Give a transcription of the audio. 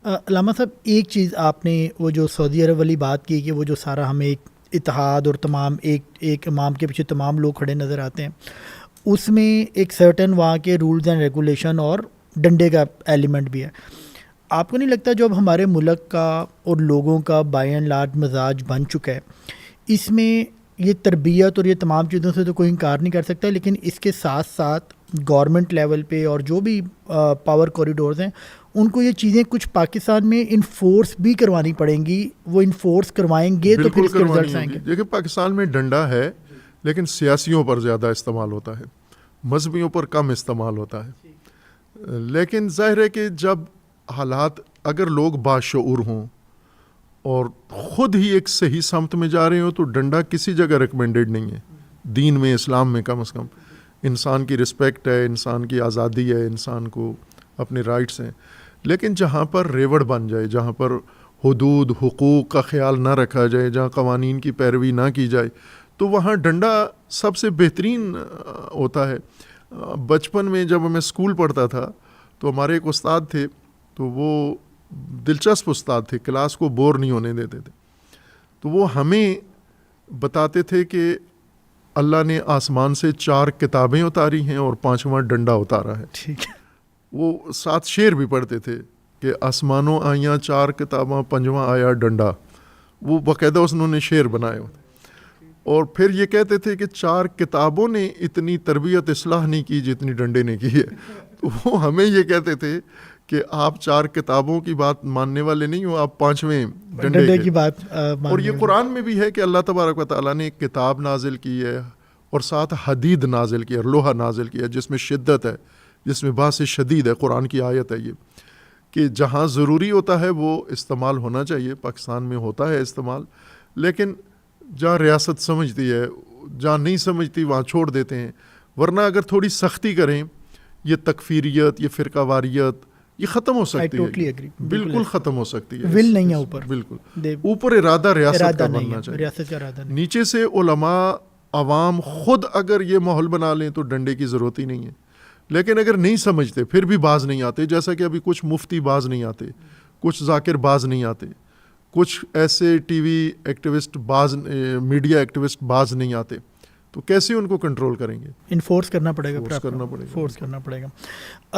علامہ صاحب، ایک چیز آپ نے وہ جو سعودی عرب والی بات کی کہ وہ جو سارا ہمیں ایک اتحاد اور تمام ایک امام کے پیچھے تمام لوگ کھڑے نظر آتے ہیں، اس میں ایک سرٹن وہاں کے رولز اینڈ ریگولیشن اور ڈنڈے کا ایلیمنٹ بھی ہے. آپ کو نہیں لگتا جو اب ہمارے ملک کا اور لوگوں کا بائی اینڈ لارج مزاج بن چکا ہے، اس میں یہ تربیت اور یہ تمام چیزوں سے تو کوئی انکار نہیں کر سکتا، لیکن اس کے ساتھ ساتھ گورنمنٹ لیول پہ اور جو بھی پاور کوریڈورز ہیں ان کو یہ چیزیں کچھ پاکستان میں انفورس بھی کروانی پڑیں گی؟ وہ انفورس کروائیں گے تو پھر اس کے رزلٹس آئیں گے. دیکھیں، پاکستان میں ڈنڈا ہے لیکن سیاسیوں پر زیادہ استعمال ہوتا ہے، مذہبیوں پر کم استعمال ہوتا ہے. لیکن ظاہر ہے کہ جب حالات، اگر لوگ باشعور ہوں اور خود ہی ایک صحیح سمت میں جا رہے ہوں تو ڈنڈا کسی جگہ ریکمینڈڈ نہیں ہے. دین میں، اسلام میں کم از کم انسان کی رسپیکٹ ہے، انسان کی آزادی ہے، انسان کو اپنے رائٹس ہیں. لیکن جہاں پر ریوڑ بن جائے، جہاں پر حدود حقوق کا خیال نہ رکھا جائے، جہاں قوانین کی پیروی نہ کی جائے، تو وہاں ڈنڈا سب سے بہترین ہوتا ہے. بچپن میں جب میں اسکول پڑھتا تھا تو ہمارے ایک استاد تھے، تو وہ دلچسپ استاد تھے، کلاس کو بور نہیں ہونے دیتے تھے. تو وہ ہمیں بتاتے تھے کہ اللہ نے آسمان سے 4 کتابیں اتاری ہیں اور 5واں ڈنڈا اتارا ہے. ٹھیک ہے. وہ ساتھ شعر بھی پڑھتے تھے کہ آسمانوں آئیاں 4 کتاباں، 5واں آیا ڈنڈا. وہ باقاعدہ انہوں نے شعر بنائے ہوتے. اور پھر یہ کہتے تھے کہ 4 کتابوں نے اتنی تربیت اصلاح نہیں کی جتنی ڈنڈے نے کی ہے. تو وہ ہمیں یہ کہتے تھے کہ آپ 4 کتابوں کی بات ماننے والے نہیں ہو، آپ 5ویں ڈنڈے کی بات. اور یہ قرآن میں بھی ہے کہ اللہ تبارک و تعالیٰ نے ایک کتاب نازل کی ہے اور ساتھ حدید نازل کی ہے، لوہا نازل کیا ہے جس میں شدت ہے، جس میں باعث شدید ہے. قرآن کی آیت ہے یہ کہ جہاں ضروری ہوتا ہے وہ استعمال ہونا چاہیے. پاکستان میں ہوتا ہے استعمال، لیکن جہاں ریاست سمجھتی ہے، جہاں نہیں سمجھتی وہاں چھوڑ دیتے ہیں. ورنہ اگر تھوڑی سختی کریں، یہ تکفیریت، یہ فرقہ واریت، یہ ختم ہو سکتی ہے. بالکل ختم ہو سکتی ہے. ول نہیں ہے اوپر، بالکل اوپر ارادہ ریاست کا بننا چاہیے. ریاست کا ارادہ نہیں. نیچے سے علماء، عوام خود اگر یہ ماحول بنا لیں تو ڈنڈے کی ضرورت ہی نہیں ہے. لیکن اگر نہیں سمجھتے پھر بھی باز نہیں آتے، جیسا کہ ابھی کچھ مفتی باز نہیں آتے، کچھ ذاکر باز نہیں آتے، کچھ ایسے ٹی وی ایکٹیوسٹ باز، میڈیا ایکٹیوسٹ باز نہیں آتے، تو کیسے ان کو کنٹرول کریں گے؟ انفورس کرنا پڑے گا. فورس کرنا پڑے گا.